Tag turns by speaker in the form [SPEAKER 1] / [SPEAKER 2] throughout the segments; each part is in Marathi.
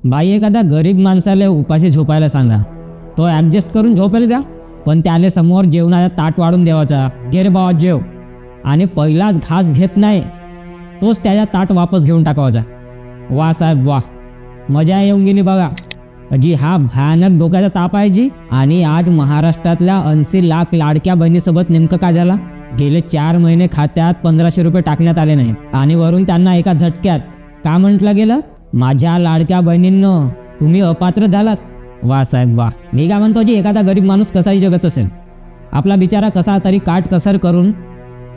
[SPEAKER 1] बाई एखादा गरीब माणसाला उपाशी झोपायला सांगा, तो ॲडजस्ट करून झोपेल का? पण त्याने समोर जेवणाचा ताट वाढून देवाचा, घे रे बाबा जेव, आणि पहिलाच घास घेत नाही तोच त्याच्या ताट वापस घेऊन टाकावाचा. वा साहेब वा, मजा येऊन गेली बघा जी. हा भयानक डोक्याचा ताप आहे जी. आणि आज महाराष्ट्रातल्या 80 लाख लाडक्या बहिणीसोबत नेमकं काय झालं? गेले 4 महिने खात्यात 1500 रुपये टाकण्यात आले नाही आणि वरून त्यांना एका झटक्यात का म्हटलं गेलं, माझ्या लाडक्या बहिणींनो तुम्ही अपात्र झालात. वा साहेब वा. मी काय म्हणतो जी, एखादा गरीब माणूस कसाही जगत असेल, आपला बिचारा कसा तरी काटकसर करून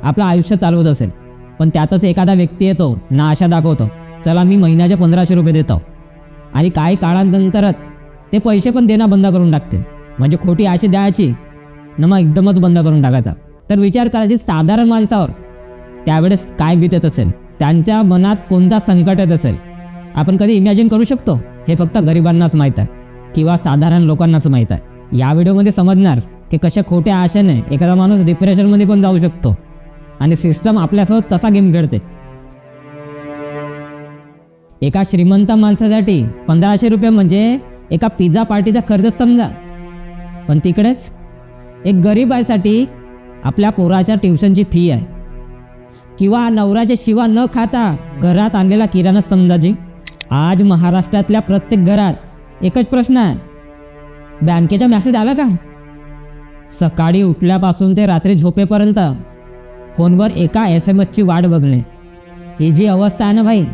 [SPEAKER 1] आपलं आयुष्य चालवत असेल, पण त्यातच एखादा व्यक्ती येतो ना आशा दाखवतो, चला मी महिन्याचे 1500 रुपये देतो, आणि काही काळानंतरच ते पैसे पण देणं बंद करून टाकते. म्हणजे खोटी आशा द्यायची न मग एकदमच बंद करून टाकायचा. तर विचार करायची साधारण माणसावर त्यावेळेस काय बीतत असेल, त्यांच्या मनात कोणता संकट येत असेल, आपण कधी इमॅजिन करू शकतो? हे फक्त गरिबांनाच माहीत आहे किंवा साधारण लोकांनाच माहीत आहे. या व्हिडिओमध्ये समजणार की कशा खोट्या आशेने एखादा माणूस डिप्रेशनमध्ये पण जाऊ शकतो आणि सिस्टम आपल्यासोबत तसा गेम खेळते. एका श्रीमंत माणसासाठी 1500 रुपये म्हणजे एका पिझ्झा पार्टीचा खर्च समजा, पण तिकडेच एक गरिबासाठी आपल्या पोराच्या ट्युशनची फी आहे किंवा नवऱ्याच्या शिवा न खाता घरात आणलेला किराणा समजा जी. आज महाराष्ट्रातल्या प्रत्येक घरात एकच प्रश्न आहे, बँकेचा मेसेज आला का? सकाळी उठल्यापासून ते रात्री झोपेपर्यंत फोनवर एका SMS ची वाट बघणे. ही जी अवस्था आहे ना भाई,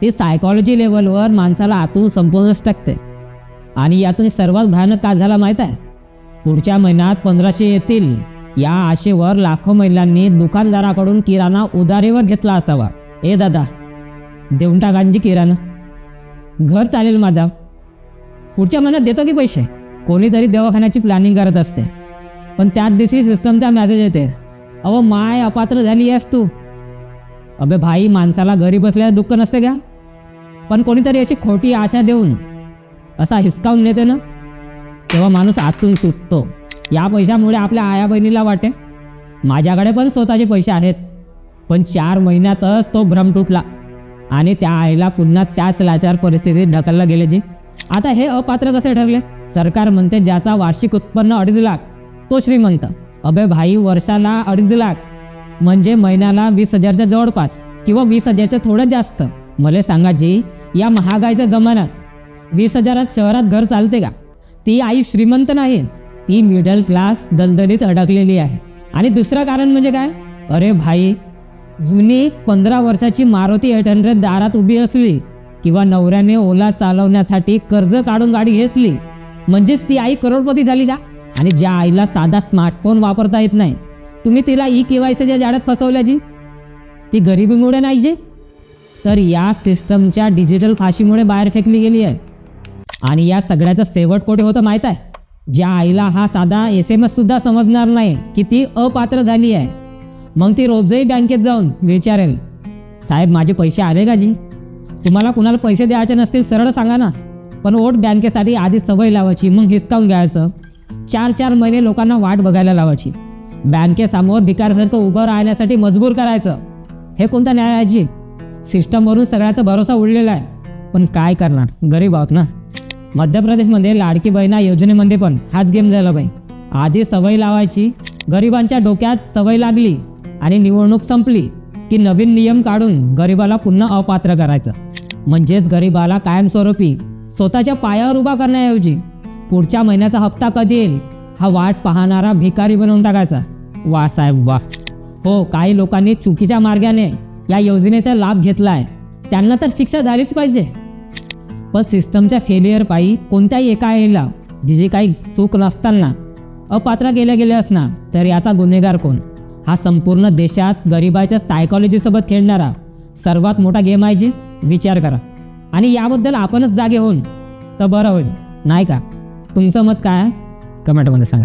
[SPEAKER 1] ती सायकॉलॉजी लेवलवर माणसाला आतून संपूर्णच टाकते. आणि यातून सर्वात भयानक काय झाला माहीत आहे? पुढच्या महिन्यात 1500 येतील या आशेवर लाखो महिलांनी दुकानदाराकडून किराणा उधारीवर घेतला असावा. ए दादा देऊन टाकांची किराणा, घर चालेल माझा, पुढच्या महिन्यात देतो की पैसे. कोणीतरी दवाखान्याची प्लॅनिंग करत असते, पण त्याच दिवशी सिस्टमचा मेसेज येते, अहो माय अपात्र झाली आहेस तू. अबे भाई, माणसाला घरी बसल्यास दुःख नसते का? पण कोणीतरी अशी खोटी आशा देऊन असा हिसकावून नेते ना, तेव्हा माणूस आतून तुटतो. या पैशामुळे आपल्या आया बहिणीला वाटे माझ्याकडे पण स्वतःचे पैसे आहेत, पण 4 महिन्यातच तो भ्रम तुटला आणि त्या आईला पुन्हा त्याच लाचार परिस्थितीत ढकललं गेले जी. आता हे अपात्र कसे ठरले? सरकार म्हणते ज्याचा वार्षिक उत्पन्न 2.5 लाख तो श्रीमंत. अबे भाई, वर्षाला 2.5 लाख म्हणजे महिन्याला 20,000च्या जवळपास किंवा 20,000च्या थोडं जास्त. मला सांगा जी, या महागाईच्या जमान्यात 20,000 शहरात घर चालते का? ती आई श्रीमंत नाही, ती मिडल क्लास दलदलीत अडकलेली आहे. आणि दुसरं कारण म्हणजे काय? अरे भाई, जुनी 15 वर्षाची मारुती 800 दारात उभी असली किंवा नवऱ्याने ओला चालवण्यासाठी कर्ज काढून गाडी घेतली म्हणजेच ती आई करोडपती झाली का? आणि ज्या आईला साधा स्मार्टफोन वापरता येत नाही, तुम्ही तिला KYCच्या जाळ्यात फसवल्या जी, ती गरिबीमुळे नाही जी, तर या सिस्टमच्या डिजिटल फाशीमुळे बाहेर फेकली गेली आहे. आणि या सगळ्याचं शेवट कोठे होतं माहीत आहे? ज्या आईला हा साधा SMS सुद्धा समजणार नाही की ती अपात्र झाली आहे, मग ती रोजही बँकेत जाऊन विचारेल, साहेब माझे पैसे आले का जी? तुम्हाला कुणाला पैसे द्यायचे नसतील सरळ सांगा ना, पण वोट बँकेसाठी आधी सवय लावायची, मग हिसकावून घ्यायचं. 4 महिने लोकांना वाट बघायला लावायची, बँकेसमोर भिकारसारखं उभं राहण्यासाठी मजबूर करायचं. हे कोणता न्याय आहे जी? सिस्टमवरून सगळ्याचा भरोसा उडलेला आहे, पण काय करणार, गरीब आहोत ना. मध्य प्रदेशमध्ये लाडकी बहिणा योजनेमध्ये पण हाच गेम झाला बाई. आधी सवय लावायची, गरिबांच्या डोक्यात सवय लागली आणि निवडणूक संपली की नवीन नियम काढून गरिबाला पुन्हा अपात्र करायचं. म्हणजेच गरिबाला कायमस्वरूपी स्वतःच्या पायावर उभा करण्याऐवजी पुढच्या महिन्याचा हप्ता कधी येईल हा वाट पाहणारा भिकारी बनवून टाकायचा. वा साहेब वा. हो, काही लोकांनी चुकीच्या मार्गाने या योजनेचा लाभ घेतलाय, त्यांना तर शिक्षा झालीच पाहिजे. पण सिस्टमच्या फेलियर पायी कोणत्याही एका आईला जी काही चूक नसताना अपात्र केले गेले असणार, तर याचा गुन्हेगार कोण? हा संपूर्ण देशात गरिबाच्या सायकॉलॉजीसोबत खेळणारा सर्वात मोठा गेम आहे जी. विचार करा आणि याबद्दल आपणच जागे होऊन तर बरं होईल, नाही का? तुमचं मत काय आहे? कमेंटमध्ये सांगा.